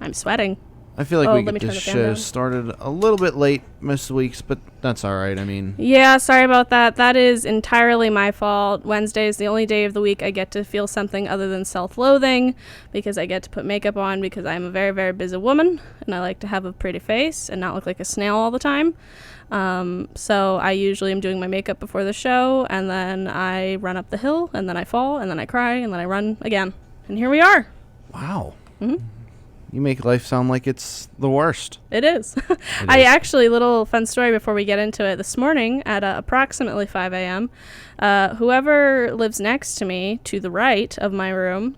I'm sweating. I feel like Oh, we let me get turn this the fan show down. started a little bit late most weeks, but that's all right. I mean, Yeah, sorry about that. That is entirely my fault. Wednesday is the only day of the week I get to feel something other than self-loathing because I get to put makeup on because I'm a very, very busy woman and I like to have a pretty face and not look like a snail all the time. So I usually am doing my makeup before the show and then I run up the hill and then I fall and then I cry and then I run again. And here we are. wow. Mm-hmm. You make life sound like it's the worst. It is. I actually, little fun story before we get into it. This morning at approximately 5 a.m., whoever lives next to me to the right of my room,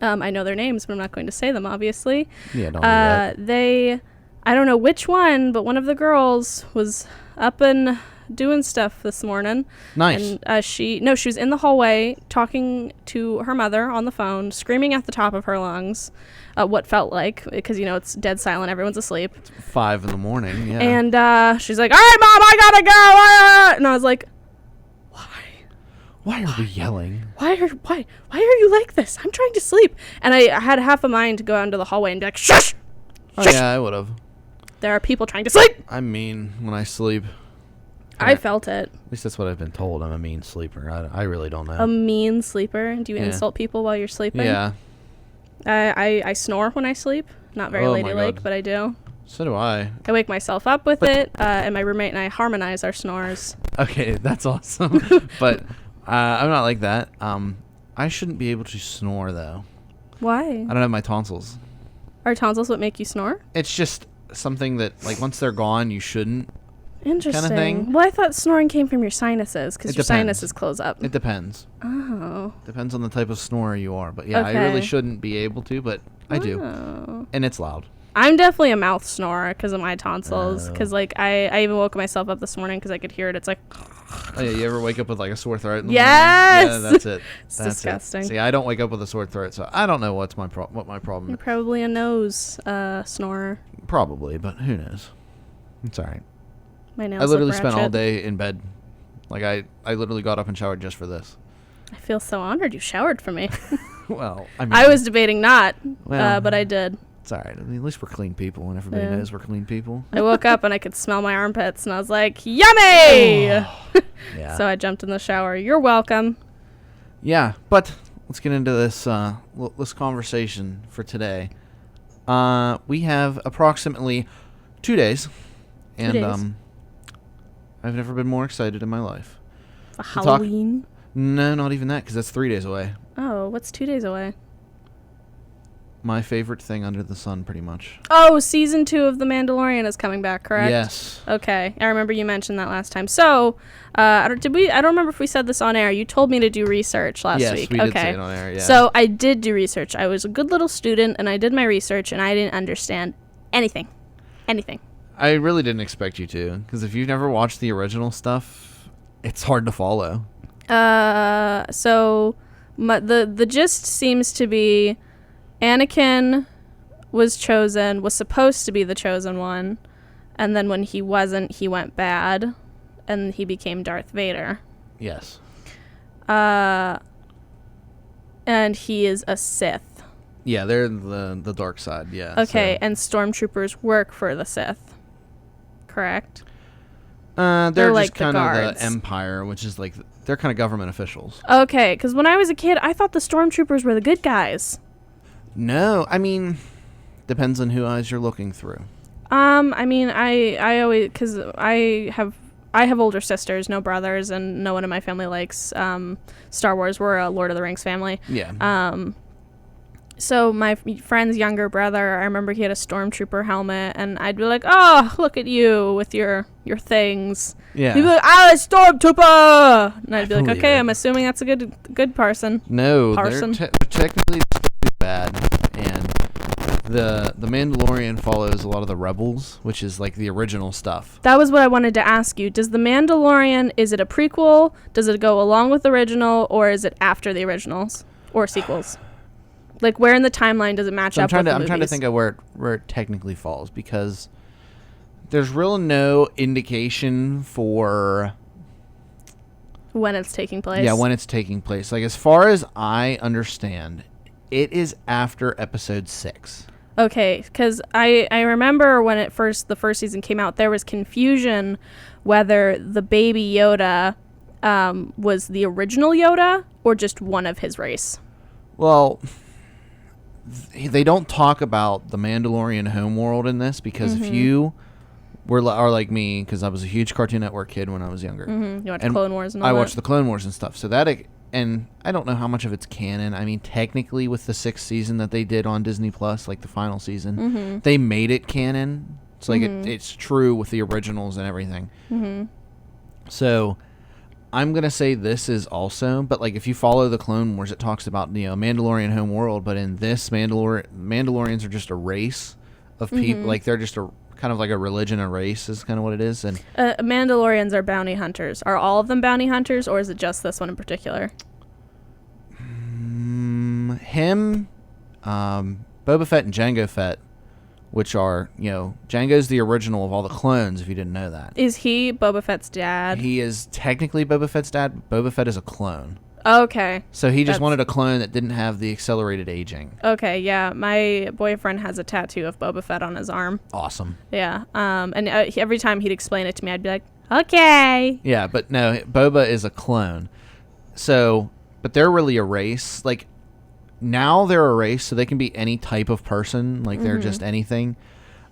I know their names, but I'm not going to say them, obviously. Yeah, don't do that. I don't know which one, but one of the girls was up and doing stuff this morning. Nice. And she was in the hallway talking to her mother on the phone, screaming at the top of her lungs. What felt like, because, it's dead silent. Everyone's asleep. 5 in the morning, yeah. And she's like, all right, Mom, I gotta go. And I was like, Why are we yelling? why are you like this? I'm trying to sleep. And I had half a mind to go out into the hallway and be like, shush! Oh, Shush! yeah, I would have. There are people trying to sleep. I'm mean when I sleep. I felt it. At least that's what I've been told. I'm a mean sleeper. I really don't know. A mean sleeper. Do you Yeah. insult people while you're sleeping? Yeah. I snore when I sleep. Not very Oh my ladylike, God. but I do. So do I. I wake myself up with it, and my roommate and I harmonize our snores. Okay, that's awesome. But I'm not like that. I shouldn't be able to snore, though. Why? I don't have my tonsils. Are tonsils what make you snore? It's just something that, like, once they're gone, you shouldn't. Interesting. thing. Well, I thought snoring came from your sinuses because It your depends. sinuses close up. It depends. Oh. Depends on the type of snorer you are. But yeah, I Okay. really shouldn't be able to, but I do. Oh. And it's loud. I'm definitely a mouth snorer because of my tonsils. Oh. Because I even woke myself up this morning because I could hear it. It's like. Oh, yeah, you ever wake up with, like, a sore throat in the Yes! morning? Yeah, that's it. It's That's disgusting. It. See, I don't wake up with a sore throat, so I don't know what my problem You're is. probably a nose snorer. Probably, but who knows? It's all right. My nails I literally look spent all ratchet. day in bed. Like, I literally got up and showered just for this. I feel so honored you showered for me. Well, I mean, I was debating not, Well, but I did. it's all right. I mean, at least we're clean people, and everybody Yeah. knows we're clean people. I woke up and I could smell my armpits, and I was like, yummy! Yeah. So I jumped in the shower. You're welcome. Yeah, but let's get into this conversation for today. We have approximately 2 days, and 2 days. I've never been more excited in my life. For talk- Halloween. No, not even that, because that's 3 days away. Oh, what's 2 days away? My favorite thing under the sun, pretty much. Oh, season 2 of The Mandalorian is coming back, correct? Yes. Okay, I remember you mentioned that last time. So, I don't remember if we said this on air. You told me to do research last Yes, week. we okay. did say it on air, yeah. So I did do research. I was a good little student, and I did my research, and I didn't understand anything. I really didn't expect you to, because if you've never watched the original stuff, it's hard to follow. So the gist seems to be Anakin was supposed to be the chosen one, and then when he wasn't, he went bad, and he became Darth Vader. Yes. And he is a Sith. Yeah, they're the dark side, yeah. Okay, so. and stormtroopers work for the Sith. Correct? They're They're just like the kind of guards. the Empire, which is like, they're kind of government officials. Okay, because when I was a kid, I thought the stormtroopers were the good guys. No, I mean, depends on who eyes you're looking through. I mean, I always, because I have older sisters, no brothers, and no one in my family likes Star Wars. We're a Lord of the Rings family. Yeah. So my friend's younger brother, I remember he had a stormtrooper helmet, and I'd be like, "Oh, look at you with your things." Yeah. He'd be like, "I'm a stormtrooper," and I'd be like, believe "Okay, it. I'm assuming that's a good person." No, Parson. they're technically bad, and the Mandalorian follows a lot of the Rebels, which is like the original stuff. That was what I wanted to ask you. Does The Mandalorian, is it a prequel? Does it go along with the original, or is it after the originals or sequels? Like, where in the timeline does it match So up with the I'm trying to movies? think of where it technically falls, because there's really no indication for when it's taking place. Yeah, when it's taking place. Like, as far as I understand, it is after episode 6. Okay, because I remember when the first season came out, there was confusion whether the baby Yoda was the original Yoda or just one of his race. Well, they don't talk about the Mandalorian homeworld in this because if you are like me, because I was a huge Cartoon Network kid when I was younger. You watched Clone Wars and all I that? watched the Clone Wars and stuff. So that, and I don't know how much of it's canon. I mean, technically with the 6th season that they did on Disney Plus, like the final season, they made it canon. It's like it's true with the originals and everything. So I'm going to say this is also, but like if you follow the Clone Wars, it talks about, Mandalorian homeworld, but in this, Mandalorians are just a race of people. Like they're just a kind of like a religion, a race is kind of what it is. And Mandalorians are bounty hunters. Are all of them bounty hunters, or is it just this one in particular? Him, Boba Fett and Jango Fett, which are, Jango's the original of all the clones, if you didn't know that. Is he Boba Fett's dad? He is technically Boba Fett's dad, but Boba Fett is a clone. Okay. So he just wanted a clone that didn't have the accelerated aging. Okay, yeah. My boyfriend has a tattoo of Boba Fett on his arm. Awesome. Yeah. And every time he'd explain it to me, I'd be like, okay. Yeah, but no, Boba is a clone. So, but they're really a race. Like, now they're a race, so they can be any type of person. Like, they're just anything.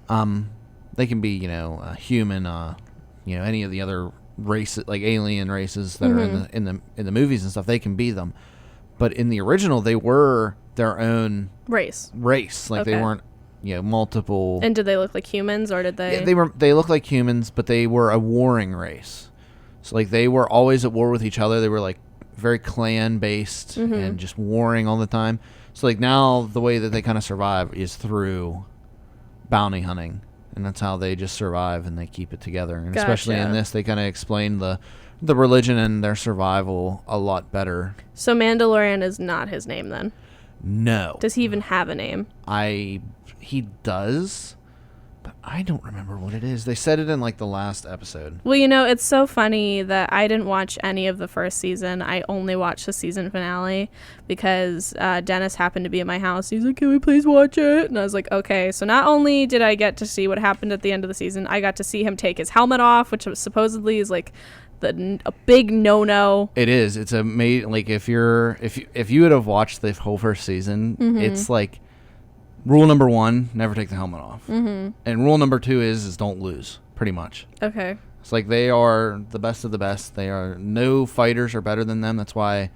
They can be, a human, any of the other races, like alien races that are in the movies and stuff. They can be them, but in the original, they were their own race. Like they weren't, multiple. And did they look like humans, or did they? Yeah, they looked like humans, but they were a warring race. So like they were always at war with each other. They were like very clan based and just warring all the time. So like now the way that they kind of survive is through bounty hunting. And that's how they just survive and they keep it together. And especially in this, they kind of explain the religion and their survival a lot better. So Mandalorian is not his name then? No. Does he even have a name? He does, but I don't remember what it is. They said it in like the last episode. Well, it's so funny that I didn't watch any of the first season. I only watched the season finale because Dennis happened to be at my house. He's like, can we please watch it? And I was like, okay. So not only did I get to see what happened at the end of the season, I got to see him take his helmet off, which supposedly is like a big no-no. It is. It's like if you would have watched the whole first season, it's like rule number 1, never take the helmet off. And rule number 2 is don't lose, pretty much. Okay. It's like they are the best of the best. No fighters are better than them. That's why,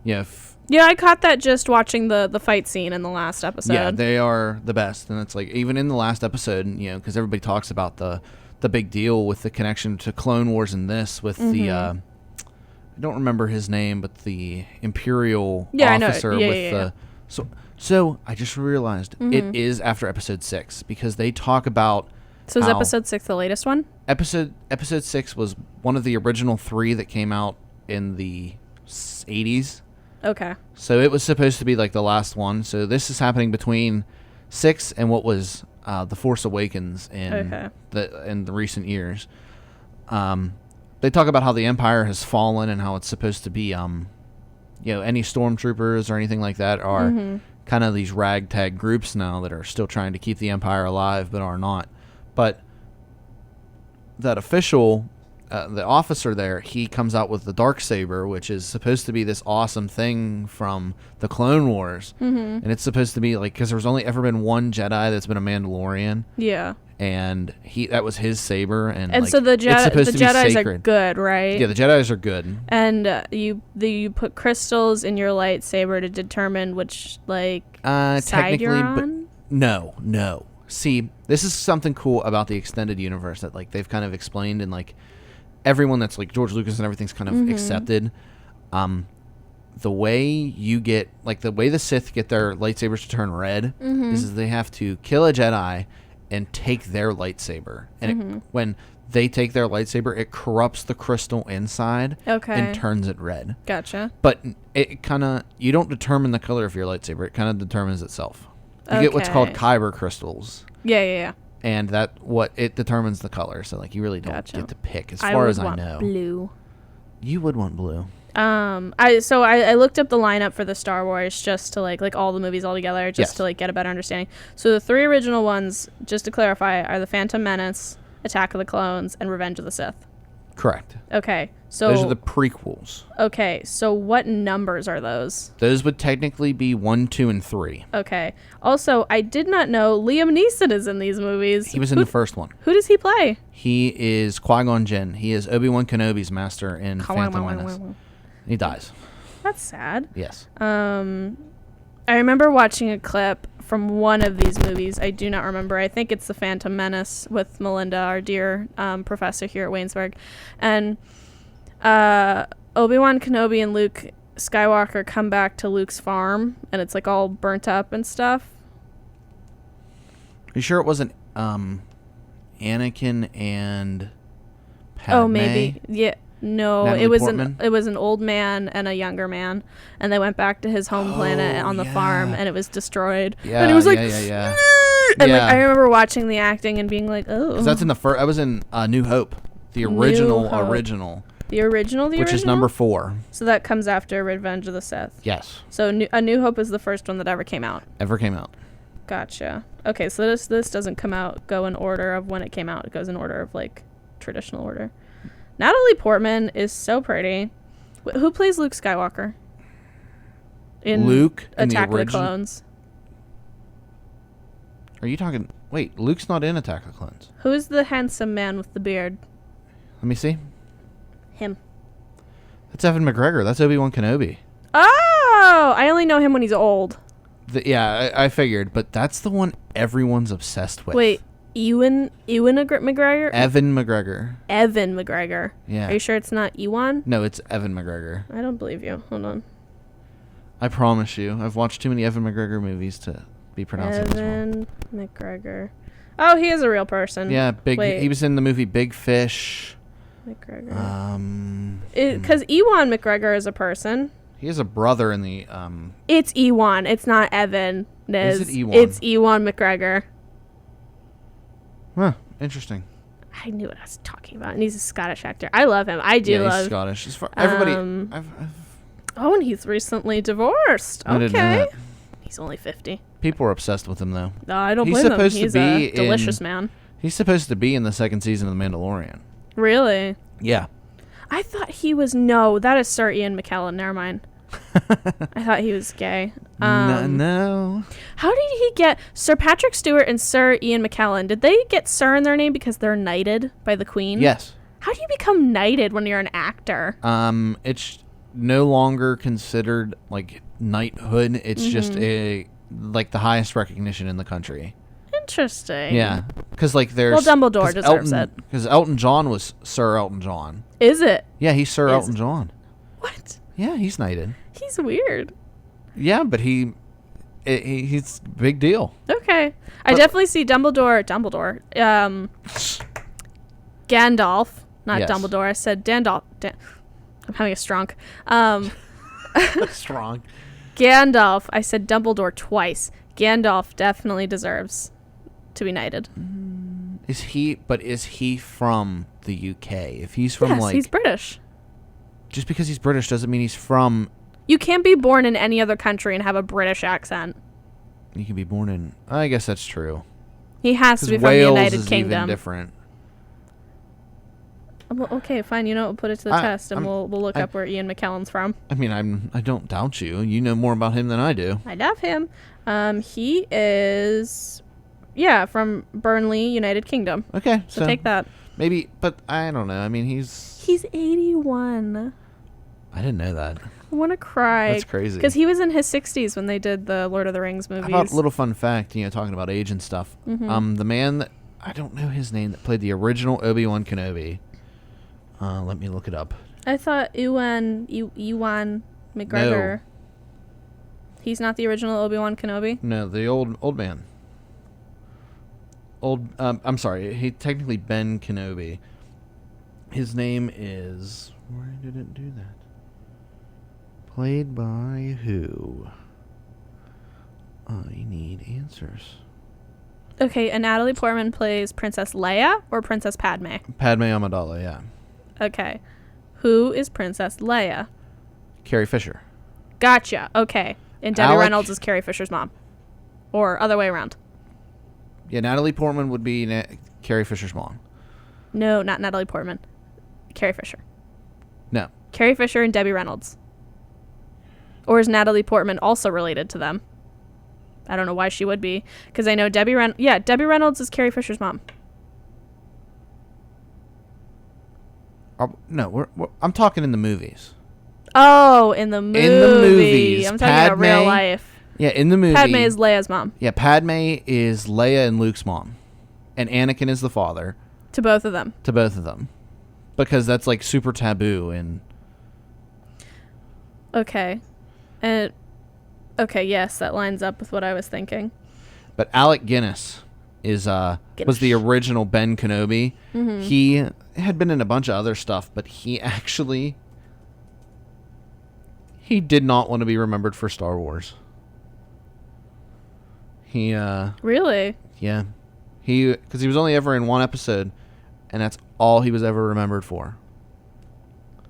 yeah, I caught that just watching the fight scene in the last episode. Yeah, they are the best. And it's like, even in the last episode, because everybody talks about the big deal with the connection to Clone Wars and this with the, I don't remember his name, but the Imperial officer with the... So I just realized it is after episode 6 because they talk about. So is episode 6 the latest one? Episode 6 was one of the original 3 that came out in the 80s. Okay. So it was supposed to be like the last one. So this is happening between 6 and what was The Force Awakens in the recent years. They talk about how the Empire has fallen and how it's supposed to be any stormtroopers or anything like that are kind of these ragtag groups now that are still trying to keep the Empire alive but are not. But that official, the officer there, he comes out with the Darksaber, which is supposed to be this awesome thing from the Clone Wars. And it's supposed to be like, because there's only ever been one Jedi that's been a Mandalorian. Yeah. And that was his saber, and like, so the Jedis are good, right? Yeah, the Jedis are good. And you put crystals in your lightsaber to determine which side you're on. But no. See, this is something cool about the extended universe that like they've kind of explained, and like everyone that's like George Lucas and everything's kind of accepted. The way the way the Sith get their lightsabers to turn red is they have to kill a Jedi and take their lightsaber. And when they take their lightsaber, it corrupts the crystal inside and turns it red. Gotcha. But it kind of, you don't determine the color of your lightsaber. It kind of determines itself. You get what's called kyber crystals. Yeah. And it determines the color. So like you really don't get to pick as far as I know. Blue. You would want blue. I looked up the lineup for the Star Wars just to like all the movies all together just to like get a better understanding. So the 3 original ones, just to clarify, are The Phantom Menace, Attack of the Clones, and Revenge of the Sith. Correct. Okay, so those are the prequels. Okay, so what numbers are those? Those would technically be 1, 2, and 3. Okay. Also, I did not know Liam Neeson is in these movies. He was in the first one. Who does he play? He is Qui-Gon Jinn. He is Obi-Wan Kenobi's master in Phantom Menace. He dies. That's sad. Yes. I remember watching a clip from one of these movies. I do not remember. I think it's The Phantom Menace with Melinda, our dear professor here at Waynesburg. And Obi-Wan Kenobi and Luke Skywalker come back to Luke's farm, and it's like all burnt up and stuff. You sure it wasn't Anakin and Padme? Oh, maybe. Yeah. No, Natalie it was Portman? it was an old man and a younger man, and they went back to his home planet on the farm, and it was destroyed. Yeah, and it was like, yeah. And like, I remember watching the acting and being like, oh. 'Cause that's in the first. I was in New Hope, the original, which is number 4. So that comes after Revenge of the Sith. Yes. So A New Hope is the first one that ever came out. Gotcha. Okay, so this doesn't go in order of when it came out. It goes in order of like traditional order. Natalie Portman is so pretty. Who plays Luke Skywalker? Luke in Attack the of the Clones. Are you talking? Wait, Luke's not in Attack of the Clones. Who is the handsome man with the beard? Let me see. Him. That's Evan McGregor. That's Obi-Wan Kenobi. Oh, I only know him when he's old. I figured, but that's the one everyone's obsessed with. Wait, Ewan McGregor? Evan McGregor. Evan McGregor. Yeah. Are you sure it's not Ewan? No, it's Evan McGregor. I don't believe you. Hold on. I promise you. I've watched too many Evan McGregor movies to be pronouncing this wrong. Evan McGregor. Oh, he is a real person. Yeah, he was in the movie Big Fish. McGregor. Because Ewan McGregor is a person. He has a brother in the... It's Ewan. It's not Evan. Is it Ewan? It's Ewan McGregor. Huh. Interesting. I knew what I was talking about. And he's a Scottish actor. I love him. I do love... he's Scottish. Everybody... Oh, and he's recently divorced. I didn't know that. He's only 50. People are obsessed with him, though. No, I don't blame him. He's a delicious man. He's supposed to be in the second season of The Mandalorian. Really? Yeah. I thought he was... No, that is Sir Ian McKellen. Never mind. I thought he was gay. No. How did he get... Sir Patrick Stewart and Sir Ian McKellen, did they get Sir in their name because they're knighted by the Queen? Yes. How do you become knighted when you're an actor? It's no longer considered like knighthood. It's just the highest recognition in the country. Interesting. Yeah, because like there's... Well, Dumbledore deserves it. Because Elton John was Sir Elton John. Is it? Yeah, he's Sir Elton John. What? Yeah, he's knighted. He's weird. Yeah, but he's a big deal. Okay. I definitely see Dumbledore. Gandalf. Not Yes. Dumbledore. I said Dandalf. I'm having a strong. Strong. Gandalf. I said Dumbledore twice. Gandalf definitely deserves to be knighted. Is he from the UK? If he's from Yes, he's British. Just because he's British doesn't mean he's from... You can't be born in any other country and have a British accent. You can be born in... I guess that's true. He has to be from the Wales United is Kingdom. even different. Well, okay, fine. You know, we'll put it to the test, and we'll look up where Ian McKellen's from. I mean, I don't doubt you. You know more about him than I do. I love him. He is, from Burnley, United Kingdom. Okay, so take that. Maybe, but I don't know. I mean, he's 81. I didn't know that. I want to cry. That's crazy. Because he was in his 60s when they did the Lord of the Rings movies. How about a little fun fact, talking about age and stuff. Mm-hmm. The man that, I don't know his name, that played the original Obi-Wan Kenobi. Let me look it up. I thought Ewan McGregor. No. He's not the original Obi-Wan Kenobi? No, the old man. I'm sorry. He technically Ben Kenobi. His name is... Why did it do that? Played by who? I need answers. Okay, and Natalie Portman plays Princess Leia or Princess Padme? Padme Amidala, yeah. Okay. Who is Princess Leia? Carrie Fisher. Gotcha. Okay. And Debbie Alec- Reynolds is Carrie Fisher's mom. Or other way around. Yeah, Natalie Portman would be Carrie Fisher's mom. No, not Natalie Portman. Carrie Fisher. No. Carrie Fisher and Debbie Reynolds. Or is Natalie Portman also related to them? I don't know why she would be. Because I know Debbie Reynolds is Carrie Fisher's mom. No, I'm talking in the movies. Oh, in the movie. In the movies. I'm talking about real life. Yeah, in the movie. Padme is Leia's mom. Yeah, Padme is Leia and Luke's mom. And Anakin is the father. To both of them. Because that's like super taboo and... Okay. Okay, yes, that lines up with what I was thinking. But Alec Guinness was the original Ben Kenobi. Mm-hmm. He had been in a bunch of other stuff, but he did not want to be remembered for Star Wars. Really? Yeah. Because he was only ever in one episode, and that's all he was ever remembered for.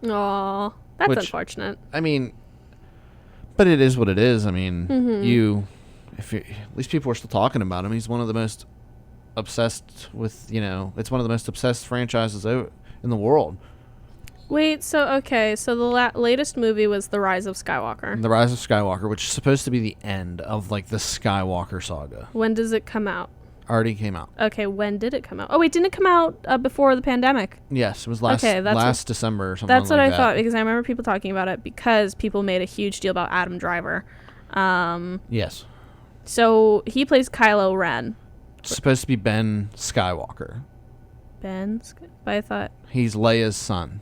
Aw, that's unfortunate. I mean, but it is what it is. I mean, at least people are still talking about him. He's one of the most obsessed with, it's one of the most obsessed franchises in the world. Wait, so the latest movie was The Rise of Skywalker. The Rise of Skywalker, which is supposed to be the end of, like, the Skywalker saga. When does it come out? Already came out. Okay, when did it come out? Oh, wait, didn't it come out before the pandemic? Yes, it was last December or something like that. That's what I thought, because I remember people talking about it because people made a huge deal about Adam Driver. Yes. So he plays Kylo Ren. It's supposed to be Ben Skywalker. But I thought... He's Leia's son.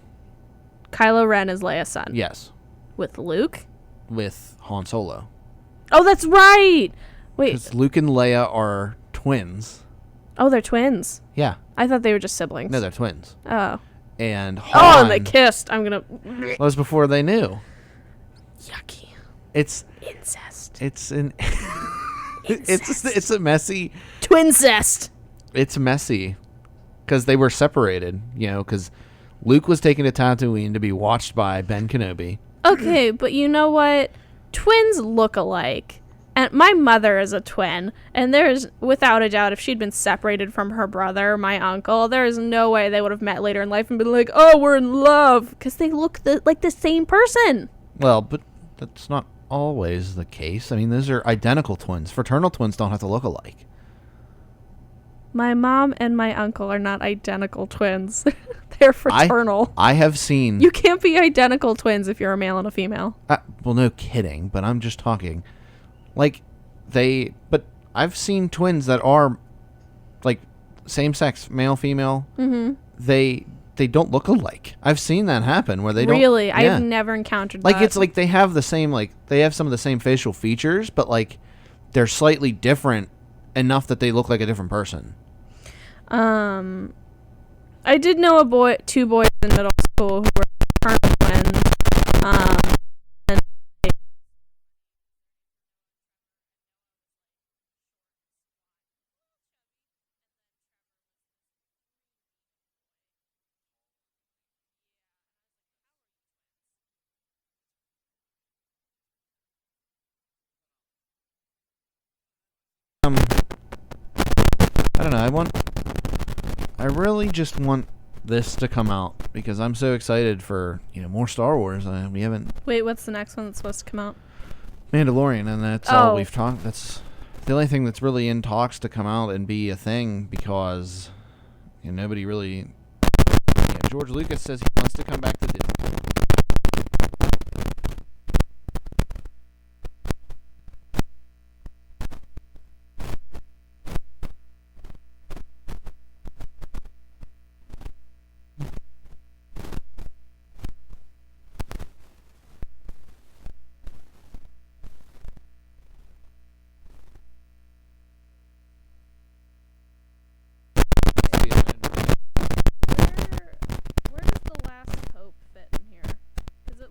Kylo Ren is Leia's son. Yes. With Luke? With Han Solo. Oh, that's right! Wait. Because Luke and Leia are twins. Oh, they're twins? Yeah. I thought they were just siblings. No, they're twins. Oh. And Han... Oh, and they kissed. I'm gonna... That was before they knew. Yucky. It's... Incest. It's an... It's a messy... Twincest! It's messy. Because they were separated, because... Luke was taken to Tatooine to be watched by Ben Kenobi. Okay, but you know what? Twins look alike. And my mother is a twin. And there's, without a doubt, if she'd been separated from her brother, my uncle, there is no way they would have met later in life and been like, oh, we're in love. Because they look like the same person. Well, but that's not always the case. I mean, those are identical twins. Fraternal twins don't have to look alike. My mom and my uncle are not identical twins. They're fraternal. I have seen... You can't be identical twins if you're a male and a female. Well, no kidding, but I'm just talking. Like, but I've seen twins that are, like, same-sex, male, female. Mm-hmm. They don't look alike. I've seen that happen where they don't... Really? Yeah. I've never encountered that. Like, it's like they have the same, like, they have some of the same facial features, but, like, they're slightly different enough that they look like a different person. I did know two boys in middle school who were fraternal twins. And I don't know. I really just want this to come out because I'm so excited for more Star Wars. We haven't. Wait, what's the next one that's supposed to come out? Mandalorian, and that's all we've talked. That's the only thing that's really in talks to come out and be a thing because nobody really. George Lucas says he wants to come back to Disney.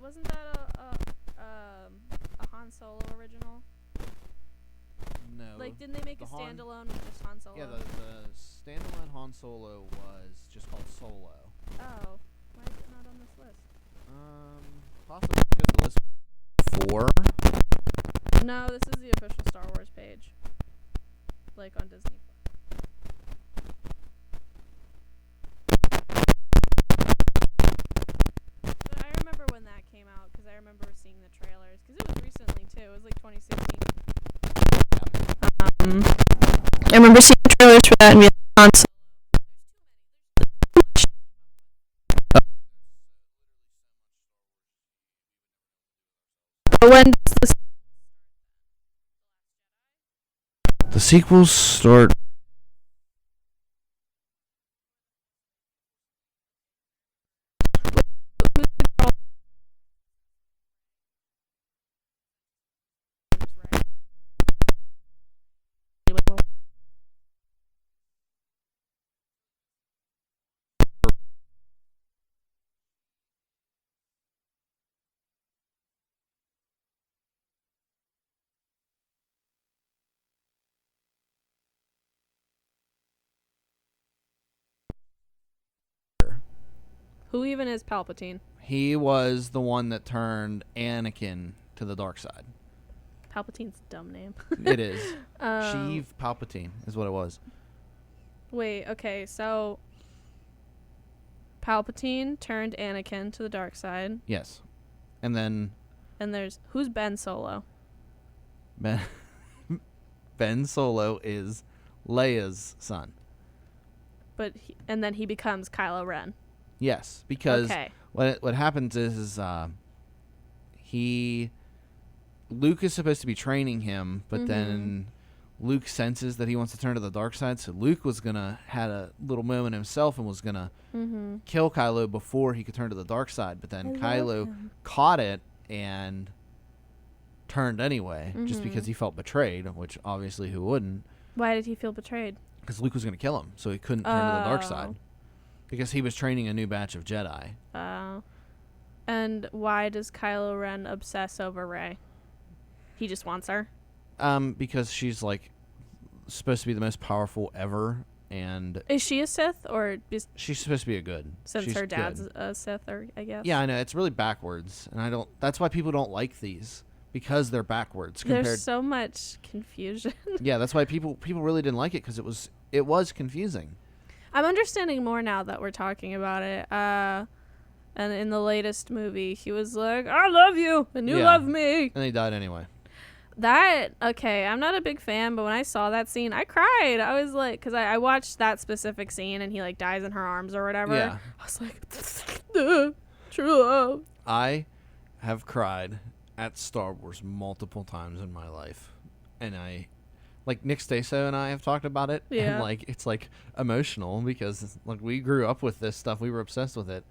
Wasn't that a Han Solo original? No. Like, didn't they make a standalone with just Han Solo? Yeah, the standalone Han Solo was just called Solo. Oh, why is it not on this list? Possibly because the list Lore? No, this is the official Star Wars page. Like on Disney. But I remember when that came out because I remember seeing the trailers because it was recently too. It was like 2016. I remember seeing the trailers for that and being like, when does The sequels start. Who even is Palpatine? He was the one that turned Anakin to the dark side. Palpatine's a dumb name. It is. Sheev Palpatine is what it was. Wait, okay, so Palpatine turned Anakin to the dark side. Yes. And then And who's Ben Solo? Ben Solo is Leia's son. And then he becomes Kylo Ren. Yes, because Okay. what happens is Luke is supposed to be training him, but then Luke senses that he wants to turn to the dark side, so Luke was had a little moment himself and was gonna kill Kylo before he could turn to the dark side, but then Kylo caught it and turned anyway, just because he felt betrayed, which obviously who wouldn't? Why did he feel betrayed? Because Luke was gonna kill him, so he couldn't turn to the dark side. Because he was training a new batch of Jedi. Oh. And why does Kylo Ren obsess over Rey? He just wants her? Because she's like supposed to be the most powerful ever, and is she a Sith or just she's supposed to be a good? Since she's her dad's good. a Sith, or I guess. Yeah, I know it's really backwards, and that's why people don't like these because they're backwards. There's so much confusion. Yeah, that's why people really didn't like it because it was confusing. I'm understanding more now that we're talking about it. And in the latest movie, he was like, "I love you, and you love me," and he died anyway. I'm not a big fan, but when I saw that scene, I cried. I was like, because I watched that specific scene, and he like dies in her arms or whatever. Yeah. I was like, true love. I have cried at Star Wars multiple times in my life, and like Nick Staso and I have talked about it. Yeah. And like it's like emotional because like we grew up with this stuff. We were obsessed with it.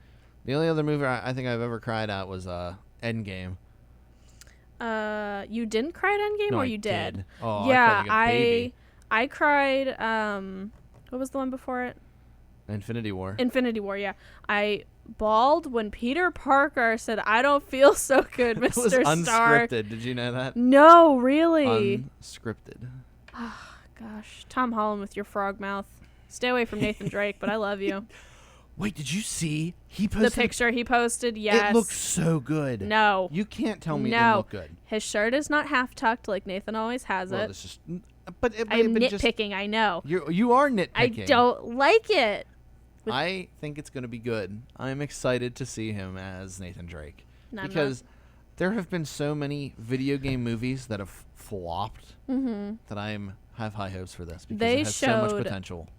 The only other movie I think I've ever cried at was Endgame. You didn't cry at Endgame, No, or I you did? Oh, yeah, I cried like a baby. I cried. What was the one before it? Infinity War. Infinity War. Yeah, I bawled when Peter Parker said, "I don't feel so good, Mr. It was Stark." unscripted. Did you know that? No, really. Unscripted. Oh, gosh, Tom Holland with your frog mouth. Stay away from Nathan Drake, but I love you. Wait, did you see he posted The picture he posted? Yes. It looks so good. No. You can't tell me it didn't look good. His shirt is not half tucked like Nathan always has it. This is, but I'm nitpicking, I know. You are nitpicking. I don't like it. I think it's going to be good. I'm excited to see him as Nathan Drake. No, because there have been so many video game movies that have flopped that I have high hopes for this because it has so much potential.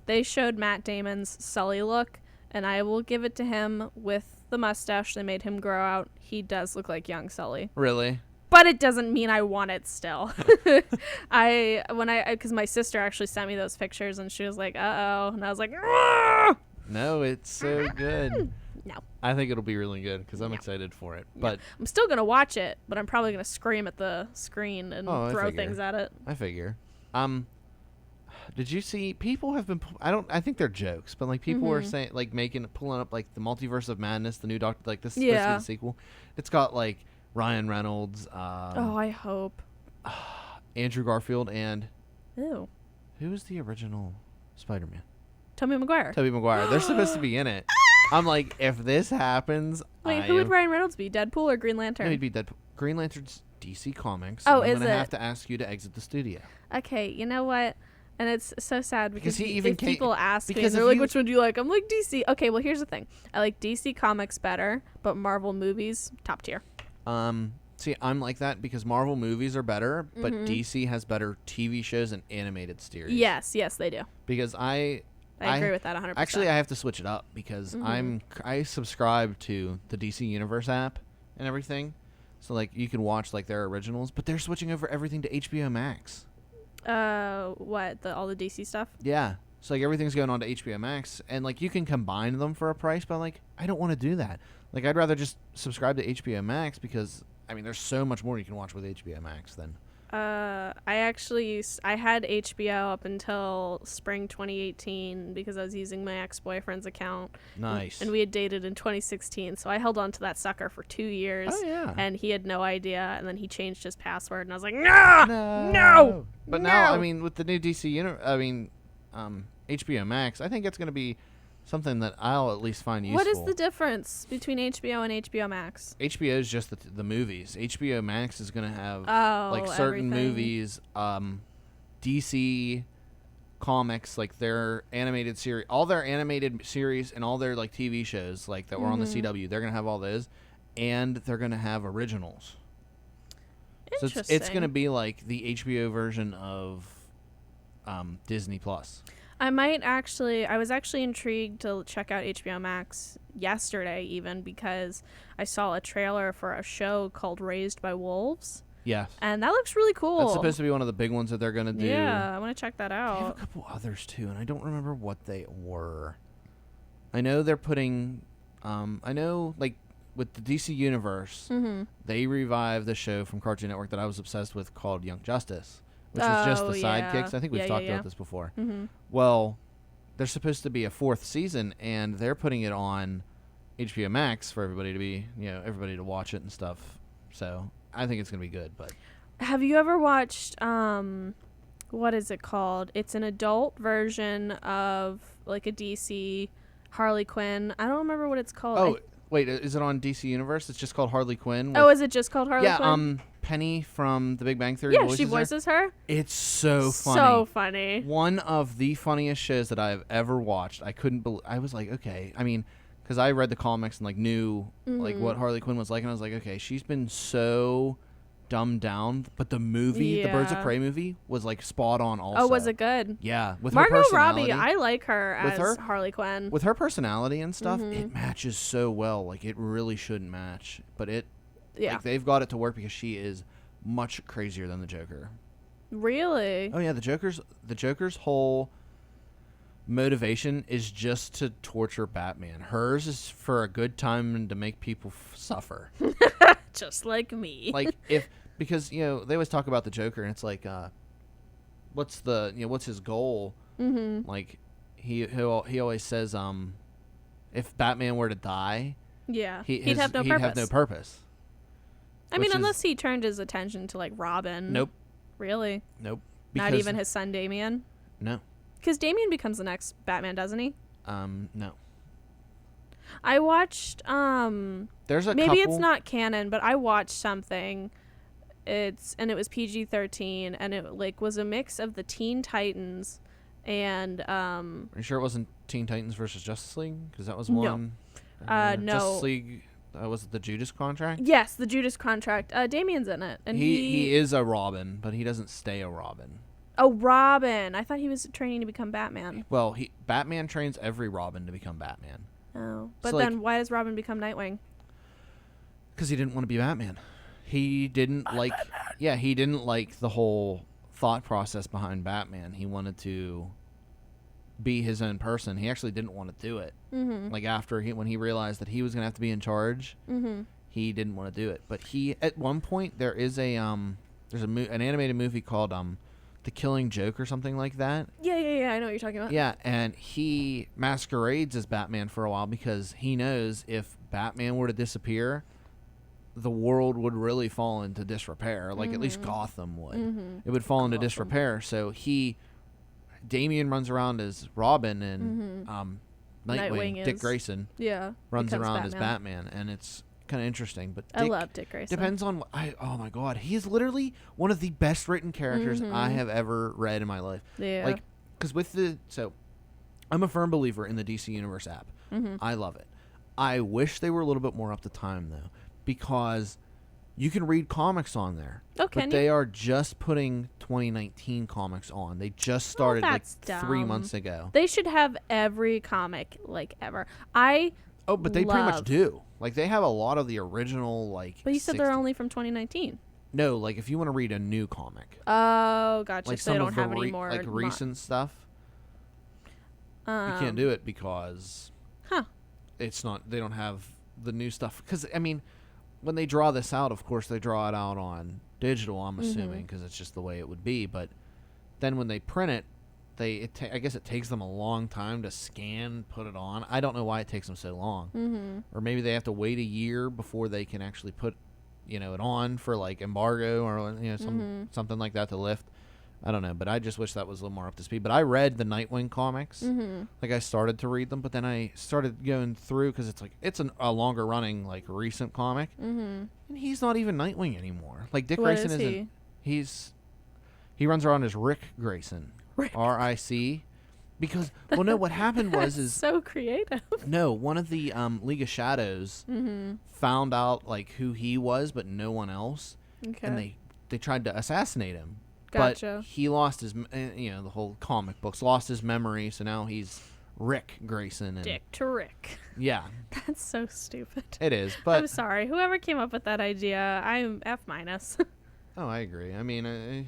They showed Matt Damon's Sully look, and I will give it to him with the mustache they made him grow out. He does look like young Sully. Really? But it doesn't mean I want it still. Because my sister actually sent me those pictures, and she was like, "Uh-oh," and I was like, "Argh!" No, it's so good. No. I think it'll be really good because I'm excited for it. But I'm still gonna watch it, but I'm probably gonna scream at the screen and throw things at it. I figure. Did you see people have been? I think they're jokes, but like people are saying like pulling up like the Multiverse of Madness, the new Doctor, like this is supposed to be the sequel. It's got like Ryan Reynolds. I hope. Andrew Garfield and Ew. Who was the original Spider-Man? Tobey Maguire. Tobey Maguire. They're supposed to be in it. I'm like, if this happens, wait, who would Ryan Reynolds be? Deadpool or Green Lantern? No, he'd be Deadpool. Green Lantern's DC Comics. Oh, I'm is gonna it? have to ask you to exit the studio. Okay, you know what? And it's so sad because if people ask me, they're like, which one do you like? I'm like, DC. Okay, well, here's the thing. I like DC Comics better, but Marvel movies, top tier. See, I'm like that because Marvel movies are better, but DC has better TV shows and animated series. Yes, they do. Because I agree with that 100%. Actually, I have to switch it up because I subscribe to the DC Universe app and everything. So, like, you can watch, like, their originals, but they're switching over everything to HBO Max. What? All the DC stuff? Yeah. So, like, everything's going on to HBO Max, and, like, you can combine them for a price, but, like, I don't want to do that. Like, I'd rather just subscribe to HBO Max because, I mean, there's so much more you can watch with HBO Max than... I had HBO up until spring 2018 because I was using my ex-boyfriend's account. Nice. And we had dated in 2016, so I held on to that sucker for 2 years. Oh, yeah. And he had no idea, and then he changed his password, and I was like, no! But now, I mean, with the new DC, HBO Max, I think it's going to be something that I'll at least find useful. What is the difference between HBO and HBO Max? HBO is just the movies. HBO Max is going to have certain everything. movies, DC Comics, like their animated series, all their animated series and all their like TV shows like that were on the CW. They're going to have all those, and they're going to have originals. Interesting. So it's going to be like the HBO version of Disney Plus. I was actually intrigued to check out HBO Max yesterday even because I saw a trailer for a show called Raised by Wolves. Yes. And that looks really cool. That's supposed to be one of the big ones that they're going to do. Yeah, I want to check that out. They have a couple others too, and I don't remember what they were. I know they're putting, like with the DC Universe, they revived the show from Cartoon Network that I was obsessed with called Young Justice. Which was just the sidekicks. I think we've talked about this before. Well, there's supposed to be a 4th season, and they're putting it on HBO Max for everybody to watch it and stuff. So I think it's going to be good. But have you ever watched, what is it called? It's an adult version of like a DC Harley Quinn. I don't remember what it's called. Oh, wait, is it on DC Universe? It's just called Harley Quinn? Is it just called Harley Quinn? Penny from The Big Bang Theory. Yeah, she voices her. It's so funny. So funny. One of the funniest shows that I've ever watched. I couldn't believe. I was like, okay. I mean, because I read the comics and like knew like what Harley Quinn was like, and I was like, okay, she's been so dumbed down, but the movie, the Birds of Prey movie, was like spot on. Also, oh, was it good? Yeah, with Margot her personality, Robbie, I like her as Harley Quinn. With her personality and stuff, it matches so well. Like it really shouldn't match, but like they've got it to work because she is much crazier than the Joker. Really? Oh yeah, the Joker's whole motivation is just to torture Batman. Hers is for a good time and to make people suffer. Just like me. Like because they always talk about the Joker and it's like what's his goal? Like he always says if Batman were to die, he'd have no purpose. I mean, unless he turned his attention to, like, Robin. Nope. Really? Nope. Not even his son, Damian? No. Because Damian becomes the next Batman, doesn't he? No. I watched, There's a maybe couple... it's not canon, but I watched something. And it was PG-13, and it, like, was a mix of the Teen Titans and, Are you sure it wasn't Teen Titans versus Justice League? Because that was one... No. Justice League... was it the Judas Contract? Yes, the Judas Contract. Damian's in it, and he is a Robin, but he doesn't stay a Robin. Oh, Robin! I thought he was training to become Batman. Well, Batman trains every Robin to become Batman. Oh, but then why does Robin become Nightwing? Because he didn't want to be Batman. He didn't like. Batman. Yeah, he didn't like the whole thought process behind Batman. He wanted to be his own person. He actually didn't want to do it. Like after when he realized that he was gonna have to be in charge, he didn't want to do it. But at one point there is an animated movie called The Killing Joke or something like that. Yeah, I know what you're talking about. Yeah, and he masquerades as Batman for a while because he knows if Batman were to disappear, the world would really fall into disrepair. Like at least Gotham would. It would fall into disrepair. So Damian runs around as Robin and Nightwing Dick Grayson runs around as Batman, and it's kind of interesting. But I love Dick Grayson. Depends on oh my god, he is literally one of the best written characters I have ever read in my life. Yeah. Like, because I'm a firm believer in the DC Universe app. I love it. I wish they were a little bit more up to time though, because you can read comics on there. Oh, but they are just putting 2019 comics on. They just started like 3 months ago. They should have every comic like ever. But they pretty much do. Like, they have a lot of the original, like... But you said they're only from 2019. No, like, if you want to read a new comic. Oh, gotcha. Like, so they don't have any more... Like, recent stuff. You can't do it because... It's not... They don't have the new stuff. Because, I mean, when they draw this out, of course, they draw it out on digital, I'm assuming, because it's just the way it would be. But then when they print it, I guess it takes them a long time to scan, put it on. I don't know why it takes them so long. Or maybe they have to wait a year before they can actually put, it on for like embargo or something like that to lift. I don't know, but I just wish that was a little more up to speed. But I read the Nightwing comics. Like, I started to read them, but then I started going through because it's a longer running, like, recent comic, and he's not even Nightwing anymore. Like, Dick Grayson isn't. He runs around as Rick Grayson. RIC, because what happened was so creative. No, one of the League of Shadows found out like who he was, but no one else, and they tried to assassinate him. Gotcha. But he lost his, the whole comic books lost his memory, so now he's Rick Grayson. And Dick to Rick. Yeah, that's so stupid. It is, but I'm sorry, whoever came up with that idea. I'm F-. Oh, I agree. I mean, I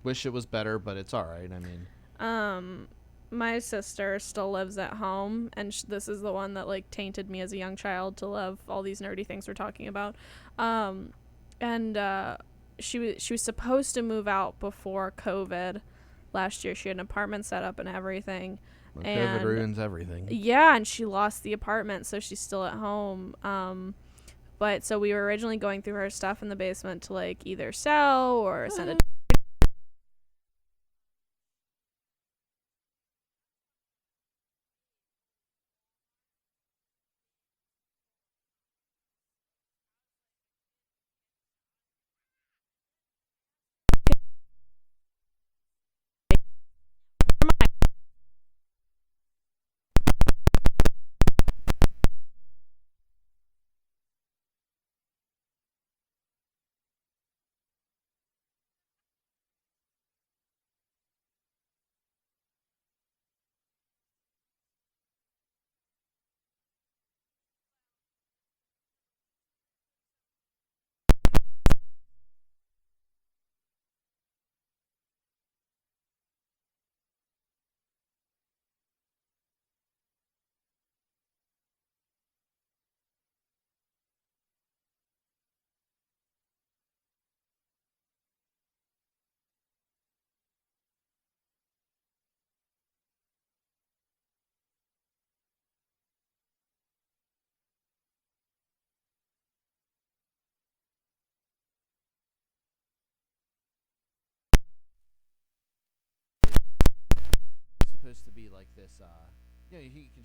wish it was better, but it's all right. I mean, my sister still lives at home, and this is the one that like tainted me as a young child to love all these nerdy things we're talking about. She was supposed to move out before COVID last year. She had an apartment set up and everything. Well, COVID ruins everything. Yeah, and she lost the apartment, so she's still at home. But so we were originally going through her stuff in the basement to like either sell or send it. Supposed to be like this. He can.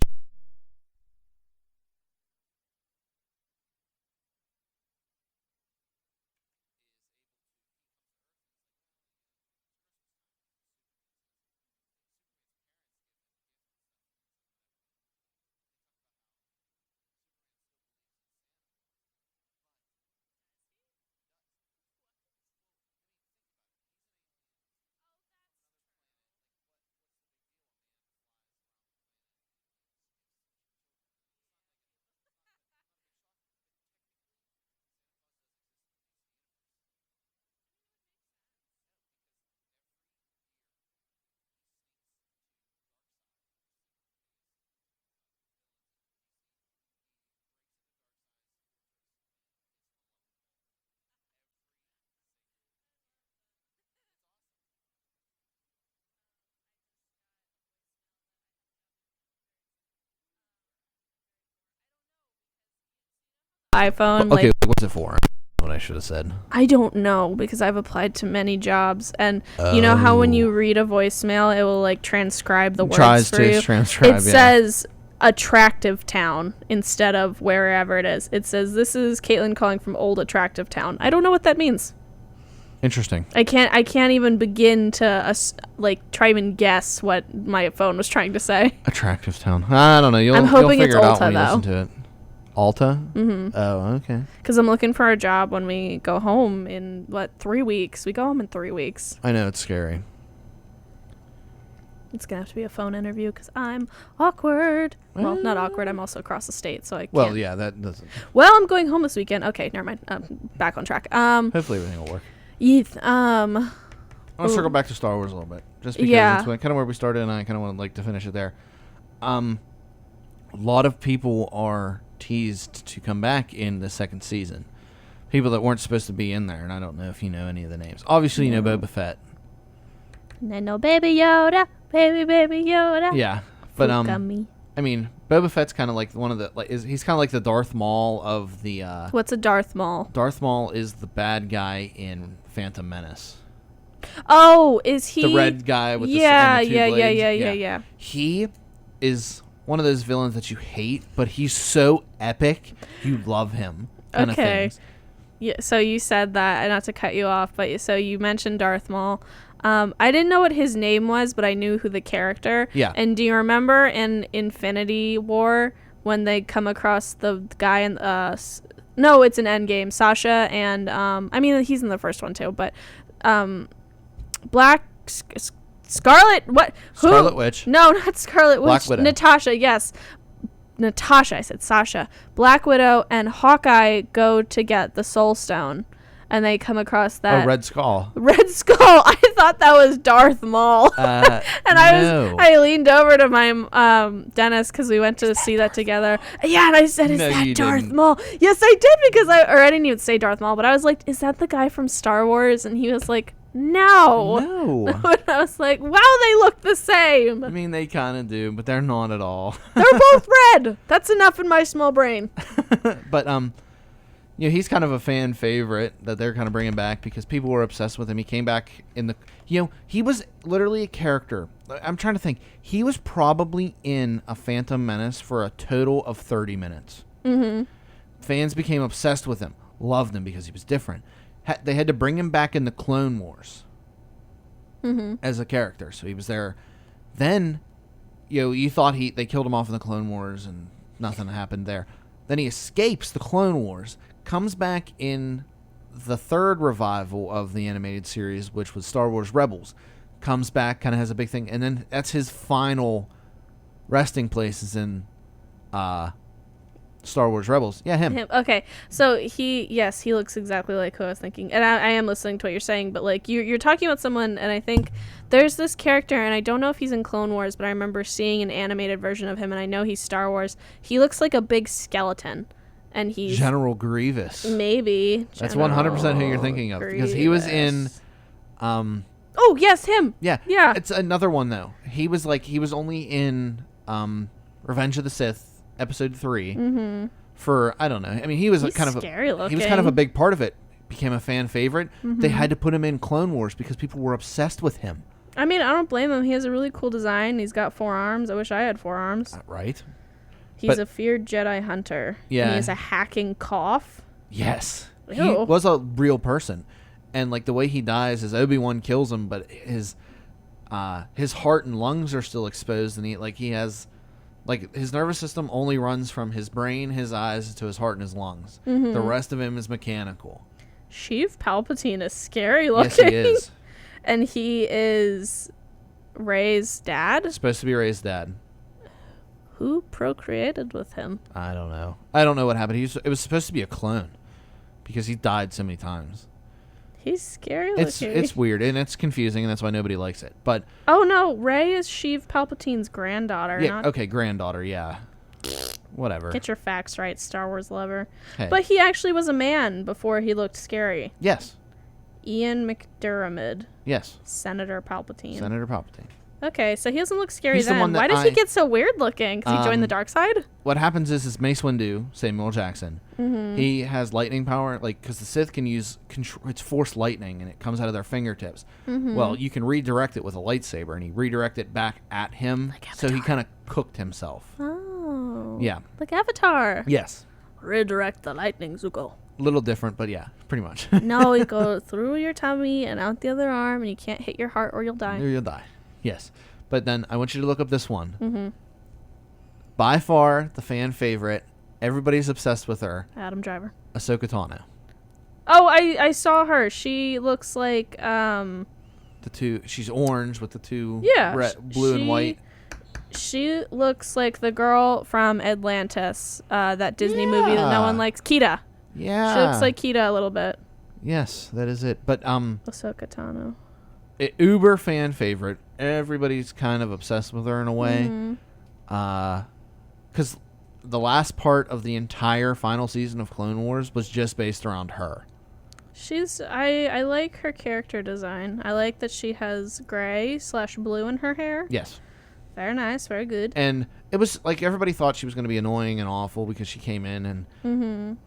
iPhone. Okay, what's it for? What I should have said. I don't know, because I've applied to many jobs, and you know how when you read a voicemail, it will like transcribe the words for you. Transcribe. It says attractive town instead of wherever it is. It says, "This is Caitlin calling from old attractive town." I don't know what that means. Interesting. I can't even begin to try even guess what my phone was trying to say. Attractive town. I don't know. I'm hoping you'll it's figure it out Alta, when you though. listen to it. Alta? Mm-hmm. Oh, okay. Because I'm looking for a job when we go home in 3 weeks. We go home in 3 weeks. I know, it's scary. It's gonna have to be a phone interview because I'm awkward. Well, not awkward. I'm also across the state, so I can't. Well, yeah, that doesn't. Well, I'm going home this weekend. Okay, never mind. Back on track. Hopefully everything will work. I want to circle back to Star Wars a little bit, just because it's kind of where we started, and I kind of want to finish it there. A lot of people are teased to come back in the second season. People that weren't supposed to be in there, and I don't know if you know any of the names. Obviously, you know Boba Fett. And I know Baby Yoda, baby Yoda. Yeah, but I mean, Boba Fett's kind of like one of the he's kind of like the Darth Maul of the. What's a Darth Maul? Darth Maul is the bad guy in Phantom Menace. Oh, is he the red guy with the two blades? Yeah. He is one of those villains that you hate, but he's so epic, you love him. Kind of things. Yeah. So you said that, and not to cut you off, but so you mentioned Darth Maul. I didn't know what his name was, but I knew who the character. Yeah. And do you remember in Infinity War when they come across the guy in no, it's an Endgame. Sasha and I mean he's in the first one too, but Scarlet what? Who? Scarlet Witch. No, not Scarlet Witch. Black Widow. Natasha, yes. Natasha, I said Sasha. Black Widow and Hawkeye go to get the Soul Stone. And they come across that Red Skull. Red Skull. I thought that was Darth Maul. And I leaned over to my Dennis because we went to see that together. Yeah, and I said, "Is that Darth Maul?" Yes, I did because I didn't even say Darth Maul, but I was like, "Is that the guy from Star Wars?" And he was like, "No." And I was like, "Wow, they look the same." I mean, they kind of do, but they're not at all. They're both red. That's enough in my small brain. But he's kind of a fan favorite that they're kind of bringing back because people were obsessed with him. He came back in the, he was literally a character. I'm trying to think. He was probably in a Phantom Menace for a total of 30 minutes. Mm-hmm. Fans became obsessed with him, loved him because he was different. They had to bring him back in the Clone Wars as a character, so he was there. Then, you thought they killed him off in the Clone Wars and nothing happened there. Then he escapes the Clone Wars. Comes back in the third revival of the animated series, which was Star Wars Rebels. Comes back, kind of has a big thing, and then that's his final resting place is in Star Wars Rebels. Yeah, him. Okay, so he looks exactly like who I was thinking, and I am listening to what you're saying, but like you're talking about someone, and I think there's this character, and I don't know if he's in Clone Wars, but I remember seeing an animated version of him, and I know he's Star Wars. He looks like a big skeleton. And he's General Grievous. Maybe. That's 100% who you're thinking of. Because he was in oh, yes, him. Yeah. Yeah. It's another one though. He was only in Revenge of the Sith episode 3 for I don't know. I mean, he's kind of scary looking. He was kind of a big part of it. Became a fan favorite. They had to put him in Clone Wars because people were obsessed with him. I mean, I don't blame him. He has a really cool design. He's got 4 arms. I wish I had 4 arms. Right. He's a feared Jedi hunter. Yeah. And he has a hacking cough. Yes. Ew. He was a real person. And like the way he dies is Obi-Wan kills him, but his heart and lungs are still exposed, and he has his nervous system only runs from his brain, his eyes to his heart and his lungs. The rest of him is mechanical. Sheev Palpatine is scary looking. Yes, he is. And he is Rey's dad? Supposed to be Rey's dad. Who procreated with him? I don't know. I don't know what happened. It was supposed to be a clone because he died so many times. He's scary looking. It's weird and it's confusing, and that's why nobody likes it. But oh no, Rey is Sheev Palpatine's granddaughter. Yeah. Okay, granddaughter. Yeah. Whatever. Get your facts right, Star Wars lover. Hey. But he actually was a man before he looked scary. Yes. Ian McDiarmid. Yes. Senator Palpatine. Senator Palpatine. Okay, so he doesn't look scary He's then. the one that Why does he get so weird looking? Because he joined the dark side? What happens is Mace Windu, Samuel Jackson, he has lightning power, because the Sith can use it's force lightning, and it comes out of their fingertips. Well, you can redirect it with a lightsaber, and he redirected it back at him, so he kind of cooked himself. Oh. Yeah. Like Avatar. Yes. Redirect the lightning, Zuko. A little different, but yeah, pretty much. No, you go through your tummy and out the other arm, and you can't hit your heart or you'll die. You'll die. Yes. But then I want you to look up this one. Mm-hmm. By far, the fan favorite. Everybody's obsessed with her. Adam Driver. Ahsoka Tano. Oh, I saw her. She looks like She's orange with the two blue and white. She looks like the girl from Atlantis, that Disney movie that no one likes. Kida. Yeah. She looks like Kida a little bit. Yes, that is it. But Ahsoka Tano. Uber fan favorite. Everybody's kind of obsessed with her in a way. Because the last part of the entire final season of Clone Wars was just based around her. I like her character design. I like that she has gray/blue in her hair. Yes. Very nice, very good. And it was like everybody thought she was going to be annoying and awful because she came in and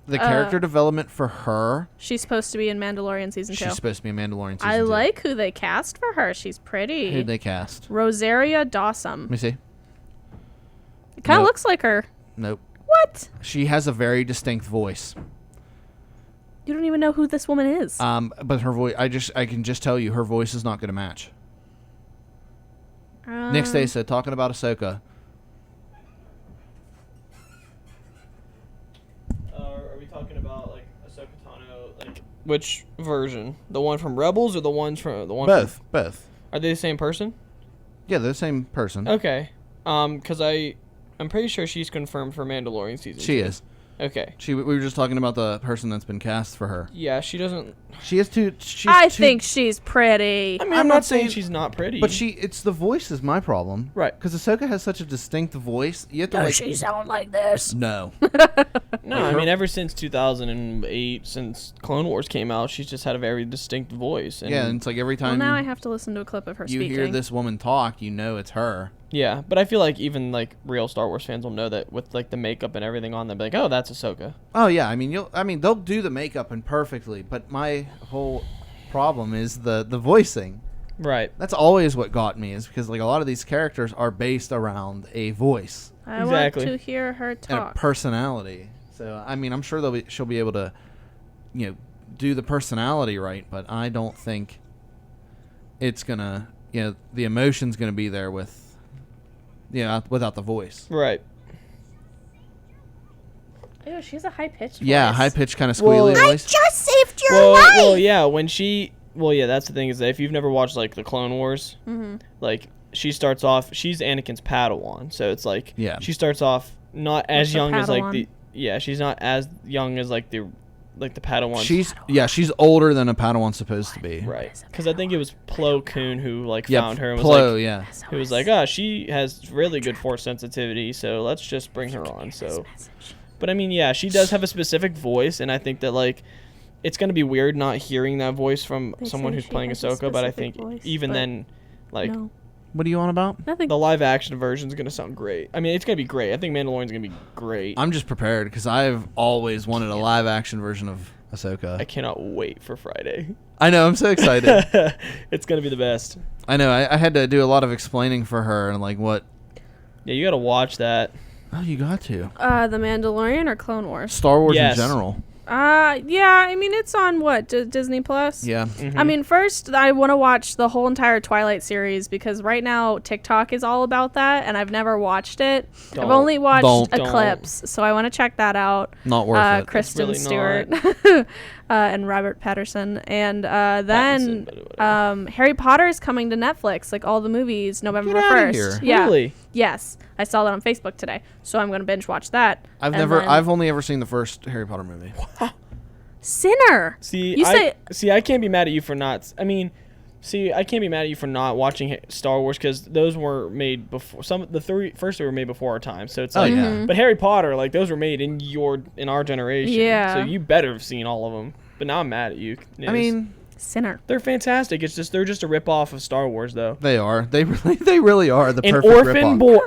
the character development for her. She's supposed to be in Mandalorian season 2. She's supposed to be in Mandalorian season 2. I like who they cast for her. She's pretty. Who did they cast? Rosaria Dawson. Let me see. It kind of looks like her. Nope. What? She has a very distinct voice. You don't even know who this woman is. But her voice, I can just tell you, her voice is not going to match. Nick Stasa talking about Ahsoka. Are we talking about like Ahsoka Tano, like which version? The one from Rebels or the ones from the one? Both. Are they the same person? Yeah, they're the same person. Okay. Because I'm pretty sure she's confirmed for Mandalorian season. She 2. is. Okay. We were just talking about the person that's been cast for her. Yeah, she doesn't. She has two. I think she's pretty. I mean, I'm not saying she's not pretty, but it's the voice is my problem. Right. Because Ahsoka has such a distinct voice. You have to Does she sound like this? No. No, I mean, ever since 2008, since Clone Wars came out, she's just had a very distinct voice. And and it's like every time. Well, now I have to listen to a clip of her you speaking. hear this woman talk, you know it's her. Yeah, but I feel like even like real Star Wars fans will know that with like the makeup and everything on them, like, oh, that's Ahsoka. Oh yeah, I mean they'll do the makeup and perfectly, but my whole problem is the voicing. Right. That's always what got me, is because like a lot of these characters are based around a voice. I Exactly. want to hear her And talk. a personality. So I mean, I'm sure she'll be able to, do the personality right, but I don't think it's gonna, the emotion's gonna be there without the voice. Right. Ew, she has a high-pitched voice. Yeah, high pitched kind of squealy voice. just saved your life! Well, yeah, that's the thing is that if you've never watched like the Clone Wars, like she starts off, she's Anakin's Padawan, so it's like she starts off not as young as like she's not as young as like the Padawan. She's older than a Padawan's supposed to be. Right. Because I think it was Plo Koon who found her and was Plo, who was like, she has really good force sensitivity, so let's just bring her on. So, but I mean, she does have a specific voice, and I think that like it's gonna be weird not hearing that voice from someone who's playing Ahsoka. But I think even then, like. No. What are you on about? Nothing. The live action version is going to sound great. I mean, it's going to be great. I think Mandalorian's going to be great. I'm just prepared because I've always wanted a live action version of Ahsoka. I cannot wait for Friday. I know. I'm so excited. It's going to be the best. I know. I had to do a lot of explaining for her and like what. Yeah, you got to watch that. Oh, you got to. The Mandalorian or Clone Wars? Star Wars in general. Yeah, I mean, it's on what, Disney Plus? Yeah. Mm-hmm. I mean, first, I want to watch the whole entire Twilight series because right now TikTok is all about that, and I've never watched it. I've only watched clips, so I want to check that out. Not worth it. Kristen really Stewart and Robert Patterson. And then Harry Potter is coming to Netflix, like all the movies, November Get outta 1st. here. Yeah. Really? Yes. I saw that on Facebook today, so I'm going to binge watch that. I've only ever seen the first Harry Potter movie. Sinner. I can't be mad at you for not. I mean, I can't be mad at you for not watching Star Wars because those were made before. The first two were made before our time, so it's like. yeah. But Harry Potter, like those were made in our generation. Yeah. So you better have seen all of them. But now I'm mad at you. Niz. I mean, Sinner. They're fantastic. It's just they're just a ripoff of Star Wars, though. They are. They really are the perfect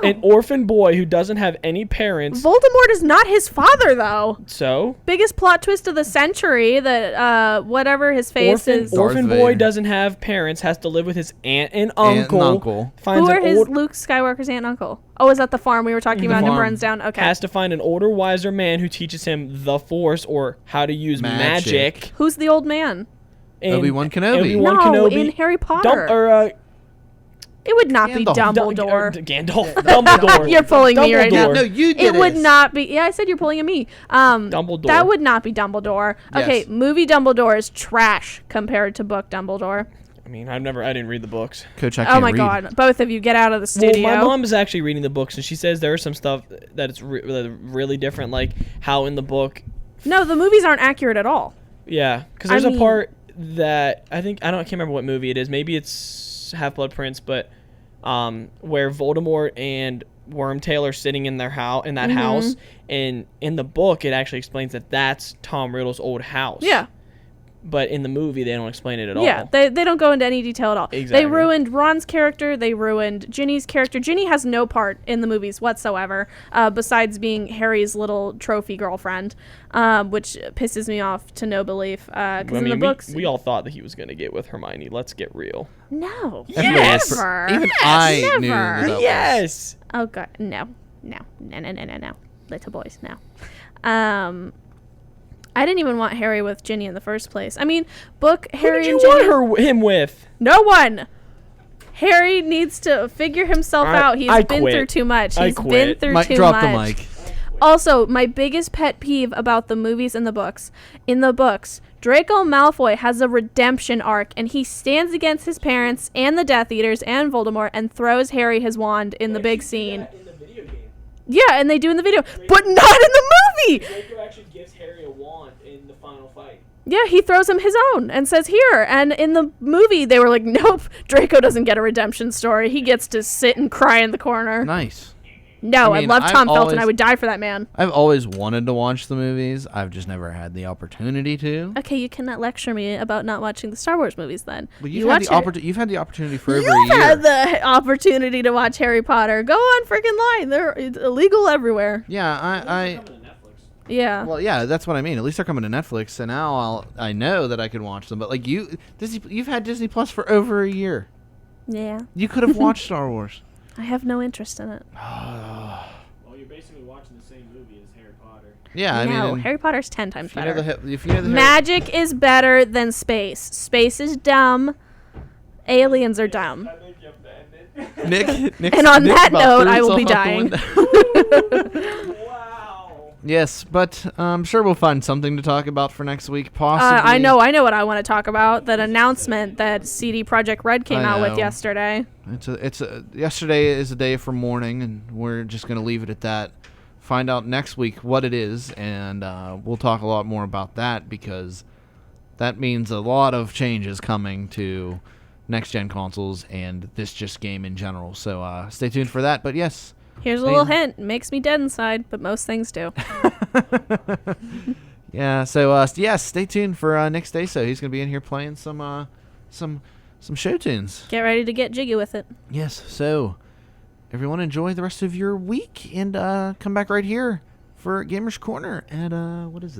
An orphan boy who doesn't have any parents. Voldemort is not his father, though. So biggest plot twist of the century that whatever his face is. Orphan boy doesn't have parents. Has to live with his aunt and uncle. Who are his Luke Skywalker's aunt and uncle? Oh, is that the farm we were talking about? Number runs down. Okay. Has to find an older, wiser man who teaches him the Force or how to use magic. Who's the old man? Obi-Wan Kenobi. No, in Harry Potter. It would not be Dumbledore. Gandalf. Dumbledore. You're pulling me right now. No, you did it. Would not be. Yeah, I said you're pulling at me. Dumbledore. That would not be Dumbledore. Okay, yes. Movie Dumbledore is trash compared to book Dumbledore. I mean, I didn't read the books. Coach, I can't read. God, both of you get out of the studio. Well, my mom is actually reading the books, and she says there is some stuff that it's really different, like how in the book. No, the movies aren't accurate at all. Yeah, because there's a part that I can't remember what movie it is. Maybe it's Half-Blood Prince, but where Voldemort and Wormtail are sitting in their house, house, and in the book it actually explains that that's Tom Riddle's old house. Yeah. But in the movie, they don't explain it at all. Yeah, they don't go into any detail at all. Exactly. They ruined Ron's character. They ruined Ginny's character. Ginny has no part in the movies whatsoever, besides being Harry's little trophy girlfriend, which pisses me off to no belief. Because in the books... We all thought that he was going to get with Hermione. Let's get real. No. Yes! Even I never. knew that. Yes! Oh, God. No. Little boys, no. I didn't even want Harry with Ginny in the first place. I mean, book Harry and Ginny. Who did you want him with? No one. Harry needs to figure himself out. He's been through too much. He's been through too much. Drop the mic. Also, my biggest pet peeve about the movies and the books. In the books, Draco Malfoy has a redemption arc, and he stands against his parents and the Death Eaters and Voldemort and throws Harry his wand in the big scene. Yeah, and they do in the video, but not in the movie! Draco actually gives Harry a wand in the final fight. Yeah, he throws him his own and says, here. And in the movie, they were like, nope, Draco doesn't get a redemption story. He gets to sit and cry in the corner. Nice. No, I love Tom Felton. I would die for that man. I've always wanted to watch the movies. I've just never had the opportunity to. Okay, you cannot lecture me about not watching the Star Wars movies then. Well, you've had the opportunity for over a year. You've had the opportunity to watch Harry Potter. Go on freaking line. They're illegal everywhere. Yeah, Yeah. Well, yeah, that's what I mean. At least they're coming to Netflix, and now I know that I can watch them. But like you've had Disney Plus for over a year. Yeah. You could have watched Star Wars. I have no interest in it. Well, you're basically watching the same movie as Harry Potter. Yeah, I mean, Harry Potter's 10 times better. Magic is better than space. Space is dumb. Aliens are dumb. I think you offended. Nick, and on that note, I will be dying. Yes, but I'm sure we'll find something to talk about for next week, possibly. I know what I want to talk about. That announcement that CD Projekt Red came out with yesterday. Yesterday is a day for mourning, and we're just going to leave it at that. Find out next week what it is, and we'll talk a lot more about that because that means a lot of changes coming to next-gen consoles and this just game in general. So stay tuned for that, but yes. Here's a little hint. It makes me dead inside, but most things do. Yeah, so yes, stay tuned for Nick Staso. He's going to be in here playing some show tunes. Get ready to get jiggy with it. Yes, so everyone enjoy the rest of your week and come back right here for Gamers Corner at,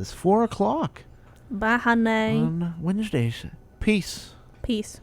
4 o'clock? Bye, honey. On Wednesdays. Peace. Peace.